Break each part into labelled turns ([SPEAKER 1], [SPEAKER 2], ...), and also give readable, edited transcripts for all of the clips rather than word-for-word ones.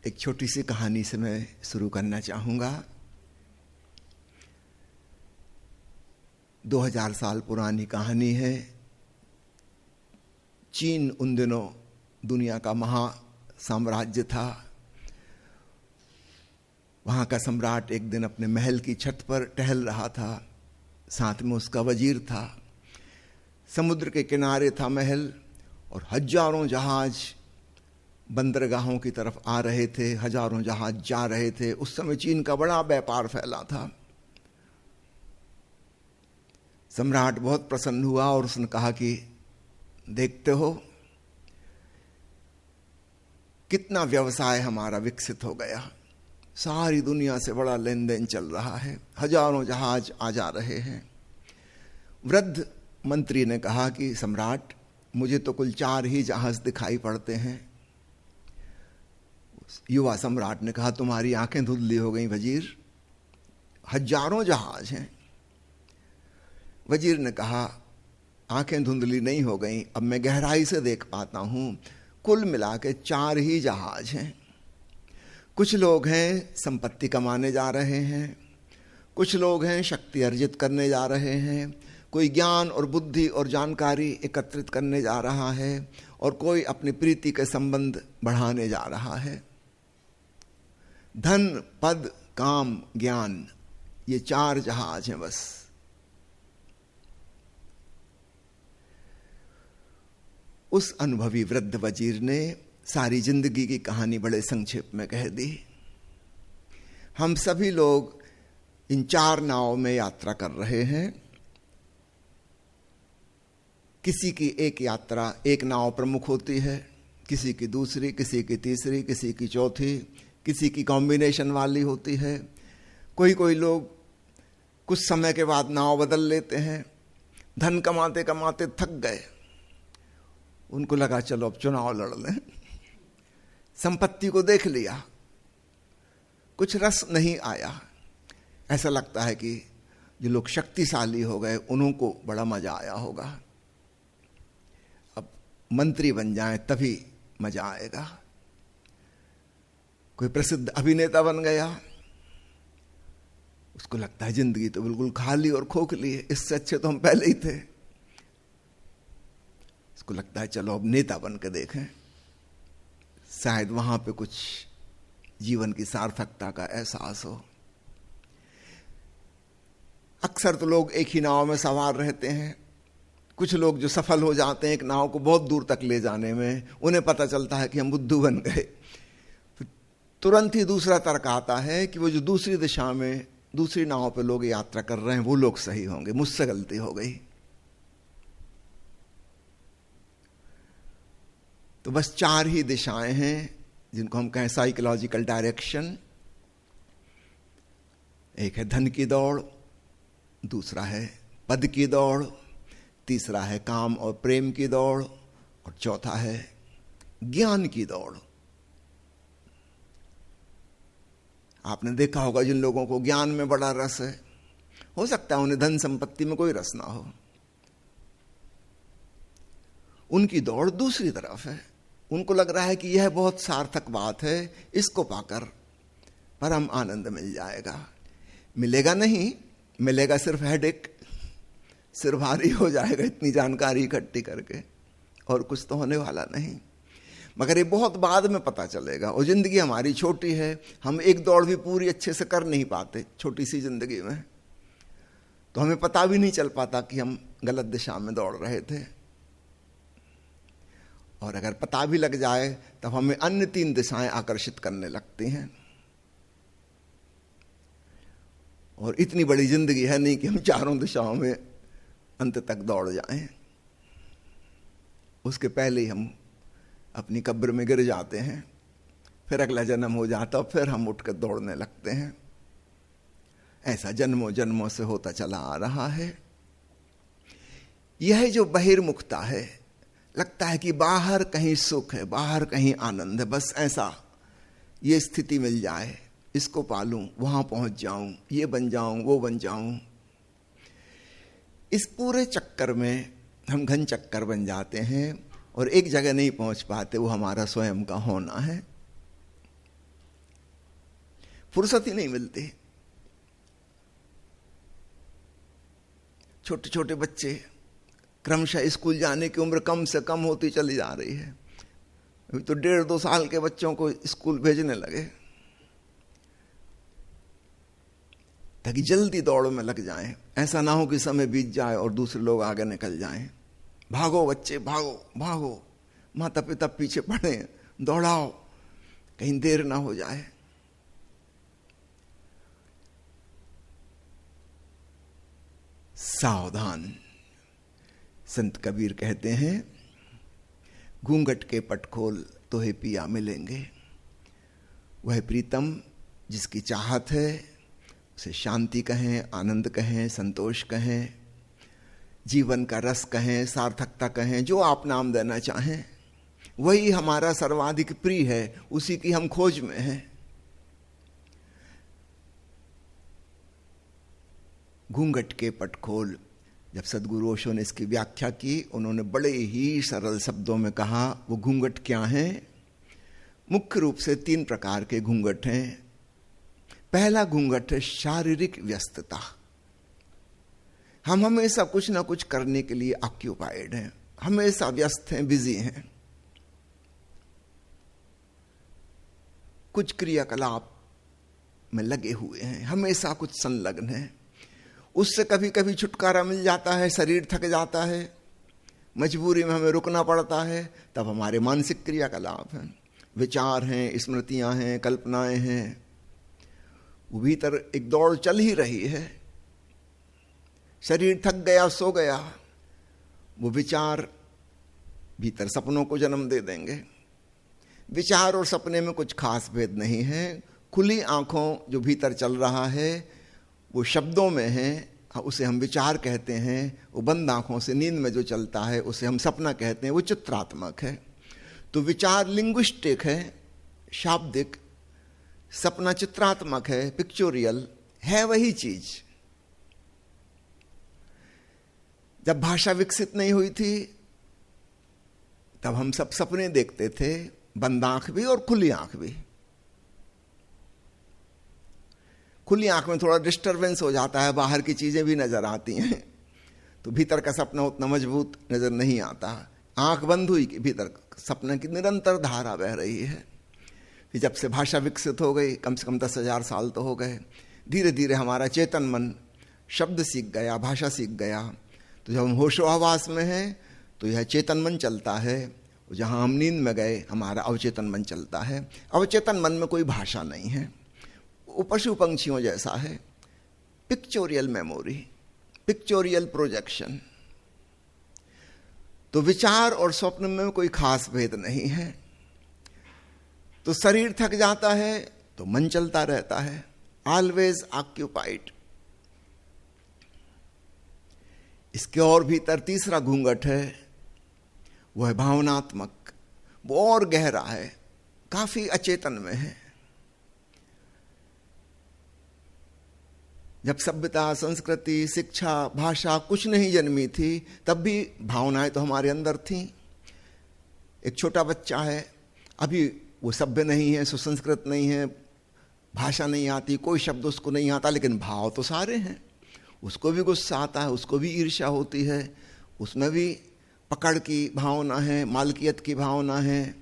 [SPEAKER 1] एक छोटी सी कहानी से मैं शुरू करना चाहूँगा। 2000 साल पुरानी कहानी है। चीन उन दिनों दुनिया का महा साम्राज्य था। वहाँ का सम्राट एक दिन अपने महल की छत पर टहल रहा था, साथ में उसका वजीर था। समुद्र के किनारे था महल और हजारों जहाज बंदरगाहों की तरफ आ रहे थे, हजारों जहाज जा रहे थे। उस समय चीन का बड़ा व्यापार फैला था। सम्राट बहुत प्रसन्न हुआ और उसने कहा कि देखते हो कितना व्यवसाय हमारा विकसित हो गया, सारी दुनिया से बड़ा लेन देन चल रहा है, हजारों जहाज आ जा रहे हैं। वृद्ध मंत्री ने कहा कि सम्राट, मुझे तो कुल 4 ही जहाज दिखाई पड़ते हैं। युवा सम्राट ने कहा, तुम्हारी आंखें धुंधली हो गई वजीर, हजारों जहाज हैं। वजीर ने कहा, आंखें धुंधली नहीं हो गई, अब मैं गहराई से देख पाता हूं, कुल मिला के 4 ही जहाज हैं। कुछ लोग हैं संपत्ति कमाने जा रहे हैं, कुछ लोग हैं शक्ति अर्जित करने जा रहे हैं, कोई ज्ञान और बुद्धि और जानकारी एकत्रित करने जा रहा है, और कोई अपनी प्रीति के संबंध बढ़ाने जा रहा है। धन, पद, काम, ज्ञान, ये 4 जहाज हैं बस। उस अनुभवी वृद्ध वजीर ने सारी जिंदगी की कहानी बड़े संक्षेप में कह दी। हम सभी लोग इन 4 नावों में यात्रा कर रहे हैं। किसी की एक यात्रा, एक नाव प्रमुख होती है, किसी की दूसरी, किसी की तीसरी, किसी की चौथी, किसी की कॉम्बिनेशन वाली होती है। कोई लोग कुछ समय के बाद नाव बदल लेते हैं। धन कमाते कमाते थक गए, उनको लगा चलो अब चुनाव लड़ लें। संपत्ति को देख लिया, कुछ रस नहीं आया। ऐसा लगता है कि जो लोग शक्तिशाली हो गए उनको बड़ा मजा आया होगा, अब मंत्री बन जाएं तभी मजा आएगा। कोई प्रसिद्ध अभिनेता बन गया, उसको लगता है जिंदगी तो बिल्कुल खाली और खोखली है, इससे अच्छे तो हम पहले ही थे। उसको लगता है चलो अब नेता बन के देखें, शायद वहां पे कुछ जीवन की सार्थकता का एहसास हो। अक्सर तो लोग एक ही नाव में सवार रहते हैं। कुछ लोग जो सफल हो जाते हैं एक नाव को बहुत दूर तक ले जाने में, उन्हें पता चलता है कि हम बुद्धू बन गए। तुरंत ही दूसरा तर्क आता है कि वो जो दूसरी दिशा में दूसरी नाव पे लोग यात्रा कर रहे हैं वो लोग सही होंगे, मुझसे गलती हो गई। तो बस 4 ही दिशाएं हैं जिनको हम कहें साइकोलॉजिकल डायरेक्शन। एक है धन की दौड़, दूसरा है पद की दौड़, तीसरा है काम और प्रेम की दौड़, और चौथा है ज्ञान की दौड़। आपने देखा होगा जिन लोगों को ज्ञान में बड़ा रस है, हो सकता है उन्हें धन संपत्ति में कोई रस ना हो, उनकी दौड़ दूसरी तरफ है। उनको लग रहा है कि यह बहुत सार्थक बात है, इसको पाकर परम आनंद मिल जाएगा। मिलेगा नहीं, मिलेगा सिर्फ हेडेक, सिर भारी हो जाएगा इतनी जानकारी इकट्ठी करके, और कुछ तो होने वाला नहीं। मगर ये बहुत बाद में पता चलेगा। और जिंदगी हमारी छोटी है, हम एक दौड़ भी पूरी अच्छे से कर नहीं पाते छोटी सी जिंदगी में, तो हमें पता भी नहीं चल पाता कि हम गलत दिशा में दौड़ रहे थे। और अगर पता भी लग जाए तब हमें अन्य 3 दिशाएं आकर्षित करने लगती हैं। और इतनी बड़ी जिंदगी है नहीं कि हम 4 दिशाओं में अंत तक दौड़ जाएं। उसके पहले ही हम अपनी कब्र में गिर जाते हैं, फिर अगला जन्म हो जाता और फिर हम उठकर दौड़ने लगते हैं। ऐसा जन्मों जन्मों से होता चला आ रहा है। यह जो बहिर्मुखता है, लगता है कि बाहर कहीं सुख है, बाहर कहीं आनंद है, बस ऐसा ये स्थिति मिल जाए, इसको पालूं, वहां पहुंच जाऊं, ये बन जाऊं, वो बन जाऊं। इस पूरे चक्कर में हम घन चक्कर बन जाते हैं और एक जगह नहीं पहुंच पाते, वो हमारा स्वयं का होना है। फुर्सत ही नहीं मिलती। छोटे छोटे बच्चे क्रमशः स्कूल जाने की उम्र कम से कम होती चली जा रही है। अभी तो 1.5-2 साल के बच्चों को स्कूल भेजने लगे ताकि जल्दी दौड़ में लग जाएं। ऐसा ना हो कि समय बीत जाए और दूसरे लोग आगे निकल जाएं। भागो बच्चे, भागो भागो, माता पिता पीछे पड़े, दौड़ाओ, कहीं देर ना हो जाए। सावधान। संत कबीर कहते हैं, घूंघट के पट खोल तोहे पिया मिलेंगे। वह प्रीतम जिसकी चाहत है उसे शांति कहें, आनंद कहें, संतोष कहें, जीवन का रस कहें, सार्थकता कहें, जो आप नाम देना चाहें, वही हमारा सर्वाधिक प्रिय है, उसी की हम खोज में हैं। घूंघट के पट खोल, जब सदगुरु ओशो ने इसकी व्याख्या की, उन्होंने बड़े ही सरल शब्दों में कहा वो घूंघट क्या है। मुख्य रूप से 3 प्रकार के घूंघट हैं। पहला घूंघट है शारीरिक व्यस्तता। हम हमेशा कुछ ना कुछ करने के लिए ऑक्यूपाइड हैं, हमेशा व्यस्त हैं, बिजी हैं, कुछ क्रियाकलाप में लगे हुए हैं, हमेशा कुछ संलग्न हैं। उससे कभी कभी छुटकारा मिल जाता है, शरीर थक जाता है, मजबूरी में हमें रुकना पड़ता है, तब हमारे मानसिक क्रियाकलाप हैं, विचार हैं, स्मृतियां हैं, कल्पनाएं हैं, वो भीतर एक दौड़ चल ही रही है। शरीर थक गया, सो गया, वो विचार भीतर सपनों को जन्म दे देंगे। विचार और सपने में कुछ खास भेद नहीं है। खुली आंखों जो भीतर चल रहा है वो शब्दों में है, उसे हम विचार कहते हैं। वो बंद आंखों से नींद में जो चलता है उसे हम सपना कहते हैं, वो चित्रात्मक है। तो विचार लिंग्विस्टिक है, शाब्दिक, सपना चित्रात्मक है, पिक्चोरियल है, वही चीज। जब भाषा विकसित नहीं हुई थी तब हम सब सपने देखते थे, बंद आंख भी और खुली आंख भी। खुली आंख में थोड़ा डिस्टरबेंस हो जाता है, बाहर की चीजें भी नजर आती हैं, तो भीतर का सपना उतना मजबूत नजर नहीं आता। आंख बंद हुई कि भीतर सपने की निरंतर धारा बह रही है। कि जब से भाषा विकसित हो गई, कम से कम 10,000 साल तो हो गए, धीरे धीरे हमारा चेतन मन शब्द सीख गया, भाषा सीख गया। तो जब हम होशो हवास में हैं तो यह चेतन मन चलता है, जहां हम नींद में गए हमारा अवचेतन मन चलता है। अवचेतन मन में कोई भाषा नहीं है, वो पशु पंछियों जैसा है। Pictorial memory, pictorial projection. तो विचार और स्वप्न में कोई खास भेद नहीं है। तो शरीर थक जाता है तो मन चलता रहता है, ऑलवेज ऑक्यूपाइड। इसके और भीतर तीसरा घूंघट है, वह भावनात्मक, वो और गहरा है, काफी अचेतन में है। जब सभ्यता, संस्कृति, शिक्षा, भाषा कुछ नहीं जन्मी थी, तब भी भावनाएं तो हमारे अंदर थीं। एक छोटा बच्चा है, अभी वो सभ्य नहीं है, सुसंस्कृत नहीं है, भाषा नहीं आती, कोई शब्द उसको नहीं आता, लेकिन भाव तो सारे हैं। उसको भी गुस्सा आता है, उसको भी ईर्ष्या होती है, उसमें भी पकड़ की भावना है, मालकियत की भावना है,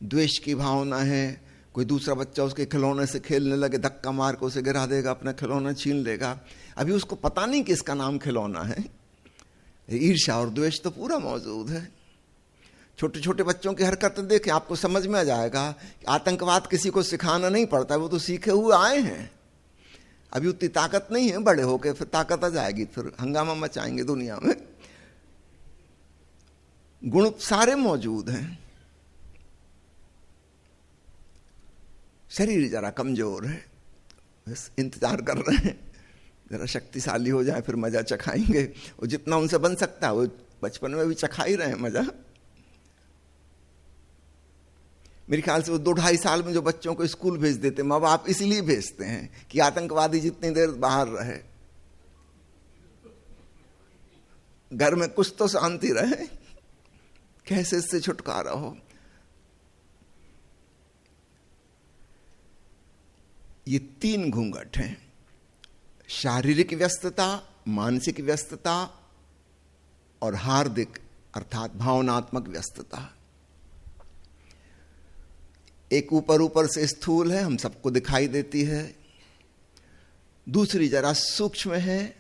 [SPEAKER 1] द्वेष की भावना है। कोई दूसरा बच्चा उसके खिलौने से खेलने लगे, धक्का मार के उसे गिरा देगा, अपना खिलौना छीन लेगा। अभी उसको पता नहीं कि इसका नाम खिलौना है। ईर्ष्या और द्वेष तो पूरा मौजूद है। छोटे छोटे बच्चों की हरकतें देखें, आपको समझ में आ जाएगा कि आतंकवाद किसी को सिखाना नहीं पड़ता, वो तो सीखे हुए आए हैं। अभी उतनी ताकत नहीं है, बड़े होके फिर ताकत आ जाएगी, फिर हंगामा मचाएंगे दुनिया में। गुण सारे मौजूद हैं। शरीर जरा कमजोर है, बस इंतजार कर रहे हैं जरा शक्तिशाली हो जाए, फिर मजा चखाएंगे। और जितना उनसे बन सकता है वो बचपन में भी चखा ही रहे हैं मजा। मेरे ख्याल से वो 2-2.5 साल में जो बच्चों को स्कूल भेज देते माँ बाप, इसलिए भेजते हैं कि आतंकवादी जितनी देर बाहर रहे, घर में कुछ तो शांति रहे, कैसे इससे छुटकारा हो। ये 3 घूंघट हैं, शारीरिक व्यस्तता, मानसिक व्यस्तता और हार्दिक अर्थात भावनात्मक व्यस्तता। एक ऊपर ऊपर से स्थूल है, हम सबको दिखाई देती है। दूसरी जरा सूक्ष्म है,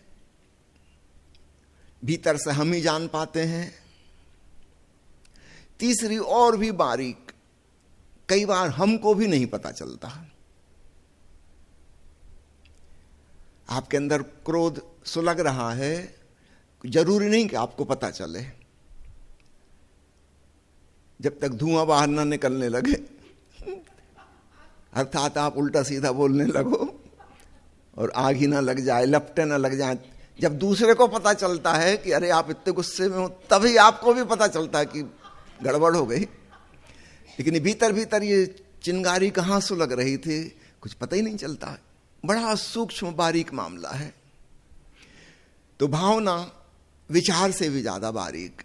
[SPEAKER 1] भीतर से हम ही जान पाते हैं। तीसरी और भी बारीक, कई बार हमको भी नहीं पता चलता। आपके अंदर क्रोध सुलग रहा है, जरूरी नहीं कि आपको पता चले, जब तक धुआं बाहर ना निकलने लगे, अर्थात आप उल्टा सीधा बोलने लगो और आग ही ना लग जाए, लपटे ना लग जाए। जब दूसरे को पता चलता है कि अरे आप इतने गुस्से में हो, तभी आपको भी पता चलता है कि गड़बड़ हो गई। लेकिन भीतर भीतर ये चिंगारी कहाँ सुलग रही थी, कुछ पता ही नहीं चलता। बड़ा सूक्ष्म बारीक मामला है। तो भावना विचार से भी ज्यादा बारीक।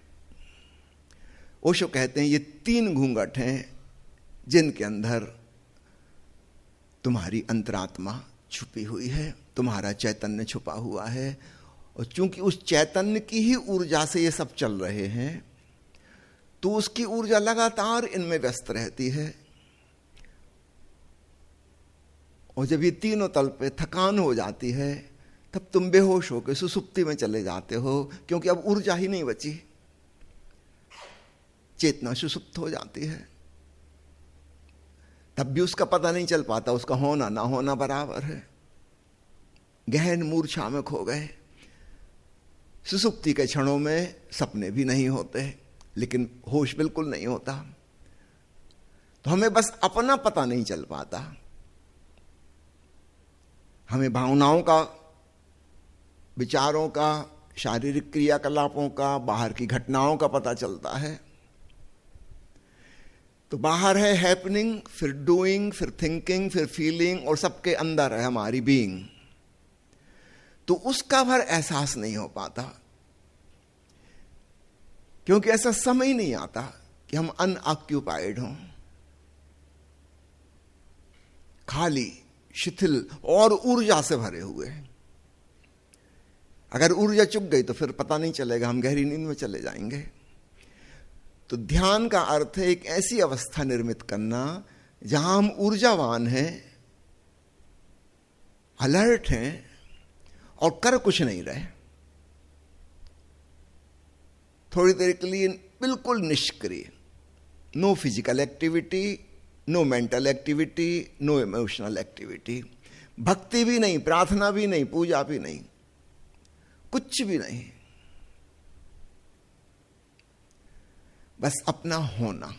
[SPEAKER 1] ओशो कहते हैं ये 3 घूंघट हैं जिनके अंदर तुम्हारी अंतरात्मा छुपी हुई है, तुम्हारा चैतन्य छुपा हुआ है। और चूंकि उस चैतन्य की ही ऊर्जा से ये सब चल रहे हैं, तो उसकी ऊर्जा लगातार इनमें व्यस्त रहती है। और जब ये तीनों तल पे थकान हो जाती है, तब तुम बेहोश होकर सुसुप्ति में चले जाते हो, क्योंकि अब ऊर्जा ही नहीं बची, चेतना सुसुप्त हो जाती है। तब भी उसका पता नहीं चल पाता, उसका होना ना होना बराबर है। गहन मूर्छा में खो गए। सुसुप्ति के क्षणों में सपने भी नहीं होते, लेकिन होश बिल्कुल नहीं होता। तो हमें बस अपना पता नहीं चल पाता। हमें भावनाओं का, विचारों का, शारीरिक क्रियाकलापों का, बाहर की घटनाओं का पता चलता है। तो बाहर है हैपनिंग, फिर डूइंग, फिर थिंकिंग, फिर फीलिंग, और सबके अंदर है हमारी बीइंग। तो उसका भर एहसास नहीं हो पाता, क्योंकि ऐसा समय नहीं आता कि हम अनऑक्यूपाइड हों, खाली, शिथिल और ऊर्जा से भरे हुए। अगर ऊर्जा चुक गई तो फिर पता नहीं चलेगा, हम गहरी नींद में चले जाएंगे। तो ध्यान का अर्थ है एक ऐसी अवस्था निर्मित करना जहां हम ऊर्जावान हैं, अलर्ट हैं और कर कुछ नहीं रहे, थोड़ी देर के लिए बिल्कुल निष्क्रिय। No physical activity, no mental activity, no emotional activity. भक्ति भी नहीं, प्रार्थना भी नहीं, पूजा भी नहीं, कुछ भी नहीं, बस अपना होना।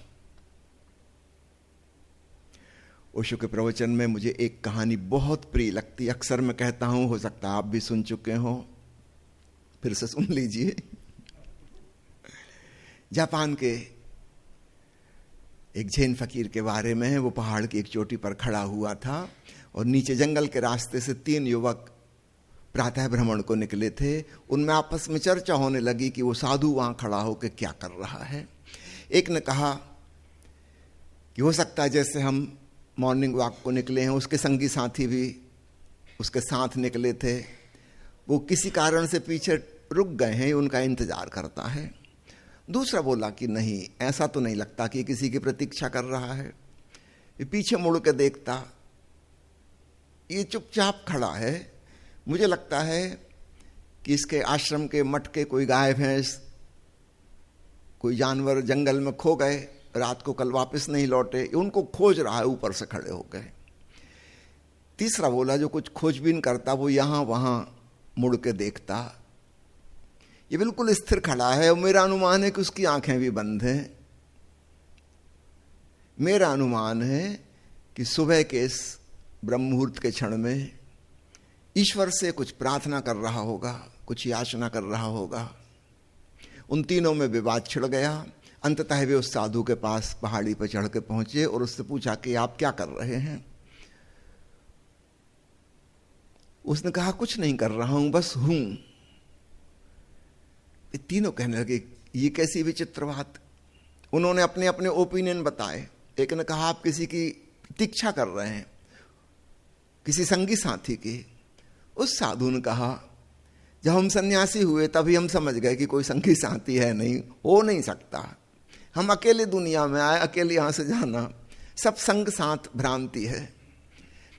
[SPEAKER 1] ओशो के प्रवचन में मुझे एक कहानी बहुत प्रिय लगती, अक्सर मैं कहता हूं, हो सकता है आप भी सुन चुके हो, फिर से सुन लीजिए। जापान के एक जैन फकीर के बारे में है। वो पहाड़ की एक चोटी पर खड़ा हुआ था और नीचे जंगल के रास्ते से 3 युवक प्रातः भ्रमण को निकले थे। उनमें आपस में चर्चा होने लगी कि वो साधु वहां खड़ा होकर क्या कर रहा है। एक ने कहा कि हो सकता है जैसे हम मॉर्निंग वॉक को निकले हैं, उसके संगी साथी भी उसके साथ निकले थे, वो किसी कारण से पीछे रुक गए हैं, उनका इंतजार करता है। दूसरा बोला कि नहीं, ऐसा तो नहीं लगता कि किसी की प्रतीक्षा कर रहा है। ये पीछे मुड़ के देखता, ये चुपचाप खड़ा है, मुझे लगता है कि इसके आश्रम के मठ के कोई गाय भैंस, कोई जानवर जंगल में खो गए, रात को कल वापस नहीं लौटे, उनको खोज रहा है ऊपर से खड़े हो गए। तीसरा बोला जो कुछ खोजबीन करता वो यहां वहां मुड़ के देखता, ये बिल्कुल स्थिर खड़ा है और मेरा अनुमान है कि उसकी आंखें भी बंद हैं। मेरा अनुमान है कि सुबह के इस ब्रह्म मुहूर्त के क्षण में ईश्वर से कुछ प्रार्थना कर रहा होगा, कुछ याचना कर रहा होगा। उन तीनों में विवाद छिड़ गया। अंततः वे उस साधु के पास पहाड़ी पर चढ़ के पहुंचे और उससे पूछा कि आप क्या कर रहे हैं। उसने कहा कुछ नहीं कर रहा हूं, बस हूं। ये तीनों कहने लगे ये कैसी विचित्र बात। उन्होंने अपने अपने ओपिनियन बताए। एक ने कहा आप किसी की प्रतीक्षा कर रहे हैं, किसी संगी साथी की। उस साधु ने कहा, जब हम सन्यासी हुए तभी हम समझ गए कि कोई संगी साथी है नहीं, हो नहीं सकता। हम अकेले दुनिया में आए, अकेले यहां से जाना, सब संग साथ भ्रांति है।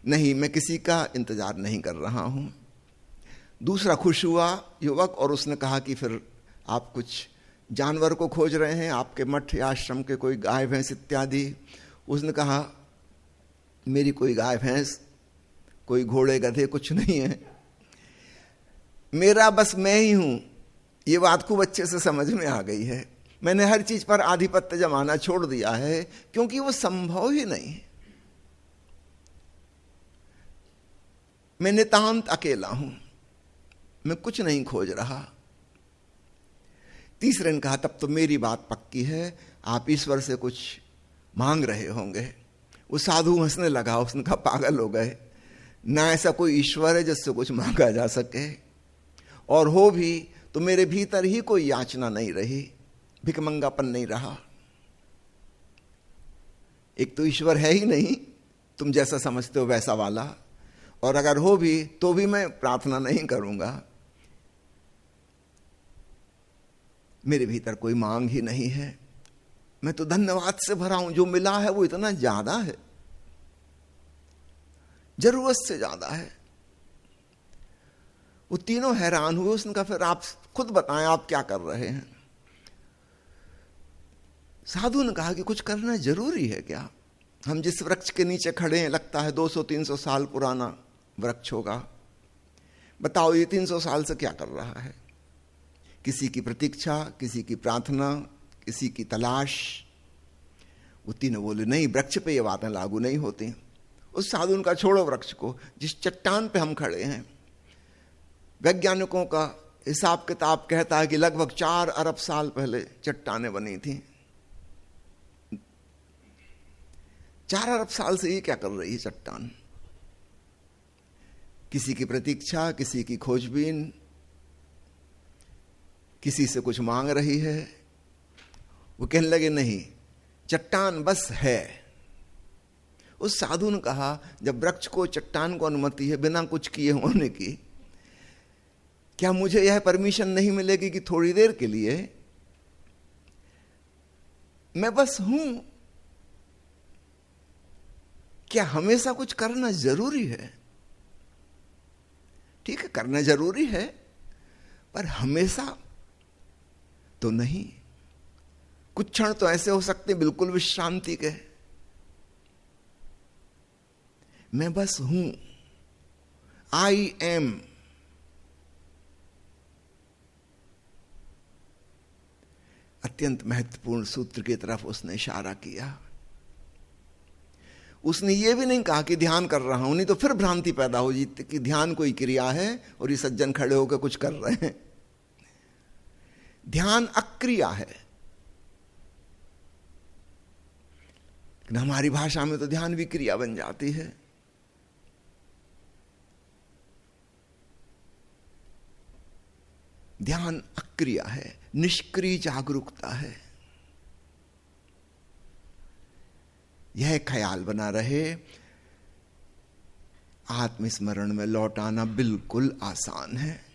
[SPEAKER 1] नहीं, मैं किसी का इंतजार नहीं कर रहा हूं। दूसरा खुश हुआ युवक, और उसने कहा कि फिर आप कुछ जानवर को खोज रहे हैं, आपके मठ या आश्रम के कोई गाय भैंस इत्यादि। उसने कहा, मेरी कोई गाय भैंस, कोई घोड़े गधे कुछ नहीं है, मेरा बस मैं ही हूं। ये बात खूब अच्छे से समझ में आ गई है। मैंने हर चीज पर आधिपत्य जमाना छोड़ दिया है, क्योंकि वो संभव ही नहीं है। मैं नितांत अकेला हूं, मैं कुछ नहीं खोज रहा। तीसरे ने कहा, तब तो मेरी बात पक्की है, आप ईश्वर से कुछ मांग रहे होंगे। वो साधु हंसने लगा, उसने कहा, पागल हो गए, ना ऐसा कोई ईश्वर है जिससे कुछ मांगा जा सके, और हो भी तो मेरे भीतर ही कोई याचना नहीं रही, भिखमंगापन नहीं रहा। एक तो ईश्वर है ही नहीं, तुम जैसा समझते हो वैसा वाला, और अगर हो भी तो भी मैं प्रार्थना नहीं करूंगा। मेरे भीतर कोई मांग ही नहीं है, मैं तो धन्यवाद से भरा हूं। जो मिला है वो इतना ज्यादा है, जरूरत से ज्यादा है। वो तीनों हैरान हुए। उसने कहा, फिर आप खुद बताएं, आप क्या कर रहे हैं? साधु ने कहा कि कुछ करना जरूरी है क्या? हम जिस वृक्ष के नीचे खड़े हैं, लगता है 200-300 साल पुराना वृक्ष होगा। बताओ, ये 300 साल से क्या कर रहा है? किसी की प्रतीक्षा, किसी की प्रार्थना, किसी की तलाश। वो तीनों बोले, नहीं, वृक्ष पे ये बातें लागू नहीं होती। उस साधु का छोड़ो वृक्ष को, जिस चट्टान पे हम खड़े हैं, वैज्ञानिकों का हिसाब किताब कहता है कि लगभग 4 अरब साल पहले चट्टानें बनी थी। 4 अरब साल से ये क्या कर रही है चट्टान? किसी की प्रतीक्षा, किसी की खोजबीन, किसी से कुछ मांग रही है। वो कहने लगे, नहीं, चट्टान बस है। उस साधु ने कहा, जब वृक्ष को, चट्टान को अनुमति है बिना कुछ किए होने की, क्या मुझे यह परमिशन नहीं मिलेगी कि थोड़ी देर के लिए मैं बस हूं? क्या हमेशा कुछ करना जरूरी है? ठीक है, करना जरूरी है, पर हमेशा तो नहीं। कुछ क्षण तो ऐसे हो सकते बिल्कुल विश्रांति के। मैं बस हूं, आई एम। अत्यंत महत्वपूर्ण सूत्र की तरफ उसने इशारा किया। उसने ये भी नहीं कहा कि ध्यान कर रहा हूं, नहीं तो फिर भ्रांति पैदा हो जाती कि ध्यान कोई क्रिया है और ये सज्जन खड़े होकर कुछ कर रहे हैं। ध्यान अक्रिया है। लेकिन हमारी भाषा में तो ध्यान भी क्रिया बन जाती है। ध्यान अक्रिया है, निष्क्रिय जागरूकता है। यह ख्याल बना रहे, आत्मस्मरण में लौट आना बिल्कुल आसान है।